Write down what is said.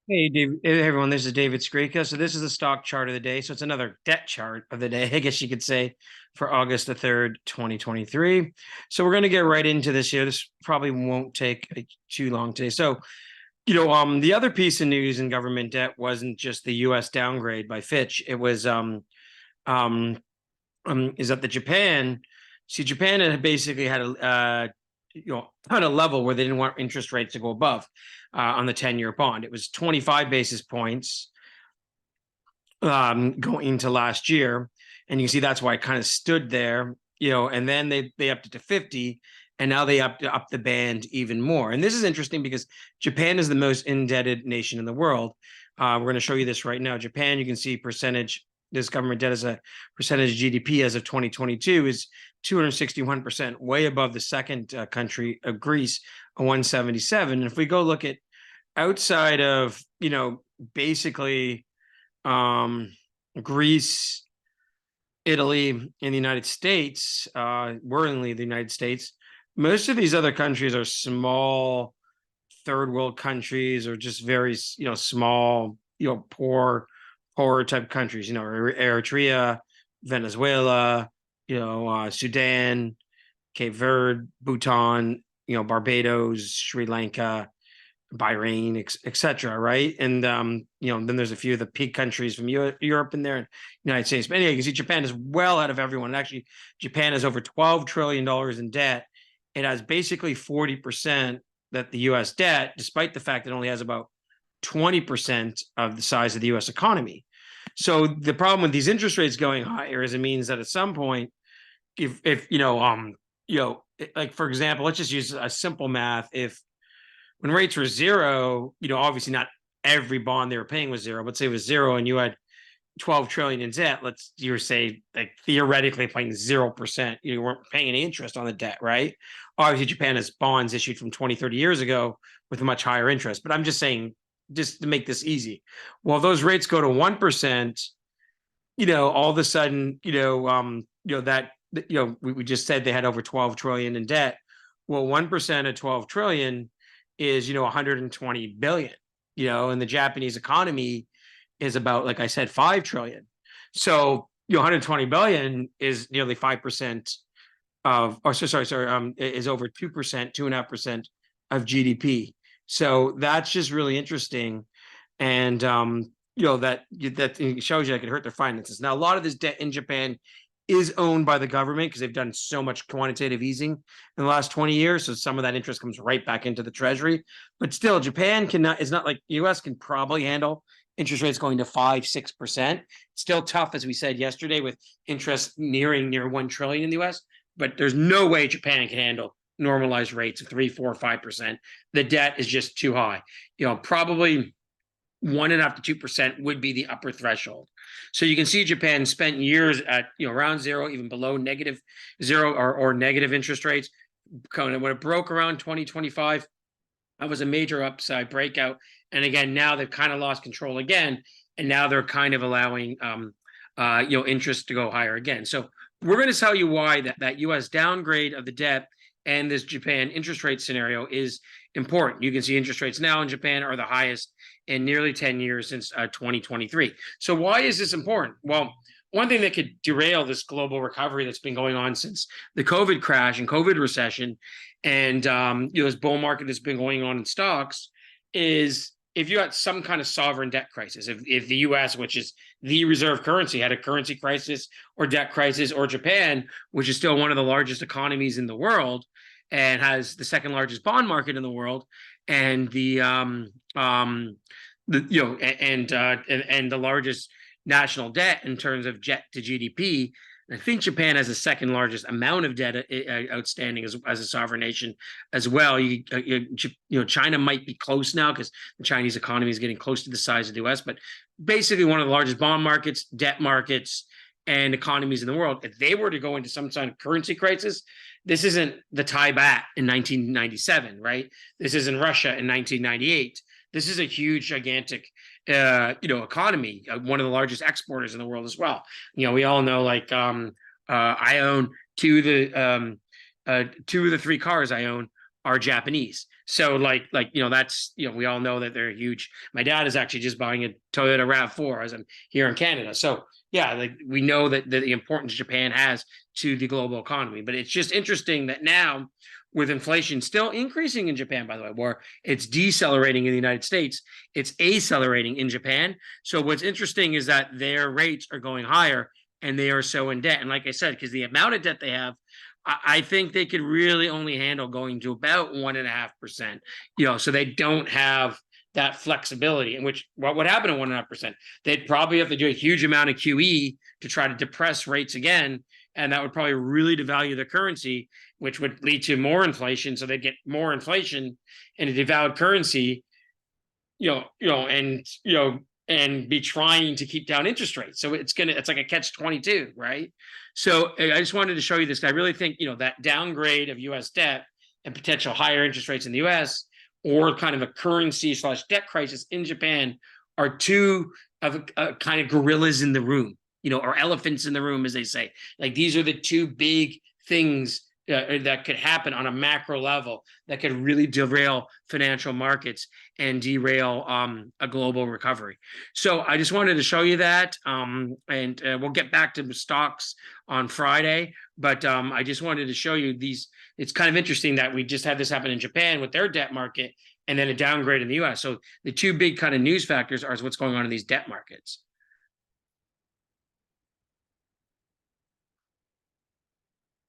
Hey, Dave, hey everyone, this is David Skrika. So this is the stock chart of the day. So it's another debt chart of the day, I guess you could say, for August the 3rd, 2023. So we're going to get right into this here. This probably won't take too long today. So, the other piece of news in government debt wasn't just the US downgrade by Fitch. It was um is that Japan had basically had kind of level where they didn't want interest rates to go above on the 10-year bond. It was 25 basis points going into last year. And you can see that's why it kind of stood there, and then they upped it to 50, and now they upped up the band even more. And this is interesting because Japan is the most indebted nation in the world. We're going to show you this right now. Japan, you can see this government debt as a percentage of GDP as of 2022 is 261%, way above the second country of Greece, 177. And if we go look at outside of, basically Greece, Italy, and the United States, worryingly the United States, most of these other countries are small third world countries or just very, small, poor type countries, Eritrea, Venezuela, Sudan, Cape Verde, Bhutan, Barbados, Sri Lanka, Bahrain, etc. Right, and then there's a few of the peak countries from Europe in there, and United States. But anyway, you can see Japan is well out of everyone. And actually, Japan has over $12 trillion in debt. It has basically 40% that the U.S. debt, despite the fact that it only has about 20% of the size of the U.S. economy. So the problem with these interest rates going higher is it means that at some point, if like for example, let's just use a simple math. If when rates were zero, obviously not every bond they were paying was zero, but say it was zero and you had 12 trillion in debt, you say like theoretically paying 0%, you weren't paying any interest on the debt, right? Obviously, Japan has bonds issued from 20, 30 years ago with a much higher interest. But I'm just saying, just to make this easy, well, those rates go to 1%, all of a sudden, we just said they had over 12 trillion in debt. Well, 1% of 12 trillion is 120 billion, and the Japanese economy is about, like I said, 5 trillion. So 120 billion is nearly 5% of, or sorry, is over 2%, 2.5% of GDP. So that's just really interesting. And that shows you that could hurt their finances. Now, a lot of this debt in Japan is owned by the government because they've done so much quantitative easing in the last 20 years. So some of that interest comes right back into the treasury. But still, Japan cannot, it's not like the US can probably handle interest rates going to 5-6%. Still tough, as we said yesterday, with interest near 1 trillion in the US. But there's no way Japan can handle normalized rates of 3, 4, 5%. The debt is just too high. Probably 1.5 to 2% would be the upper threshold. So you can see Japan spent years at around zero, even below negative zero or negative interest rates. When it broke around 2025, that was a major upside breakout. And again, now they've kind of lost control again, and now they're kind of allowing interest to go higher again. So we're going to tell you why that U.S. downgrade of the debt and this Japan interest rate scenario is important. You can see interest rates now in Japan are the highest in nearly 10 years since 2023. So why is this important? Well, one thing that could derail this global recovery that's been going on since the COVID crash and COVID recession, and this bull market that's been going on in stocks, is if you got some kind of sovereign debt crisis. If the U.S., which is the reserve currency, had a currency crisis or debt crisis, or Japan, which is still one of the largest economies in the world and has the second largest bond market in the world, and the largest national debt in terms of debt to GDP. I think Japan has the second largest amount of debt outstanding as a sovereign nation as well. China might be close now because the Chinese economy is getting close to the size of the U.S., but basically one of the largest bond markets, debt markets, and economies in the world. If they were to go into some kind of currency crisis, this isn't the Thai baht in 1997, right? This isn't Russia in 1998. This is a huge, gigantic, economy, one of the largest exporters in the world as well. We all know, like, I own two of the 3 cars I own are Japanese. So that's, we all know that they're huge. My dad is actually just buying a Toyota RAV4 as I'm here in Canada. So yeah, like we know that the importance Japan has to the global economy. But it's just interesting that now, with inflation still increasing in Japan, by the way, where it's decelerating in the United States, it's accelerating in Japan. So what's interesting is that their rates are going higher and they are so in debt. And like I said, because the amount of debt they have, I think they could really only handle going to about 1.5%, so they don't have that flexibility. In which what would happen at 1.5%? They'd probably have to do a huge amount of QE to try to depress rates again. And that would probably really devalue the currency, which would lead to more inflation. So they'd get more inflation in a devalued currency, and be trying to keep down interest rates. So it's like a catch-22, right? So I just wanted to show you this. I really think, that downgrade of US debt and potential higher interest rates in the US, or kind of a currency/debt crisis in Japan, are two of kind of gorillas in the room, or elephants in the room, as they say. Like, these are the two big things that could happen on a macro level that could really derail financial markets and derail a global recovery. So I just wanted to show you that, and we'll get back to stocks on Friday. But I just wanted to show you these. It's kind of interesting that we just had this happen in Japan with their debt market, and then a downgrade in the US. So the two big kind of news factors are what's going on in these debt markets.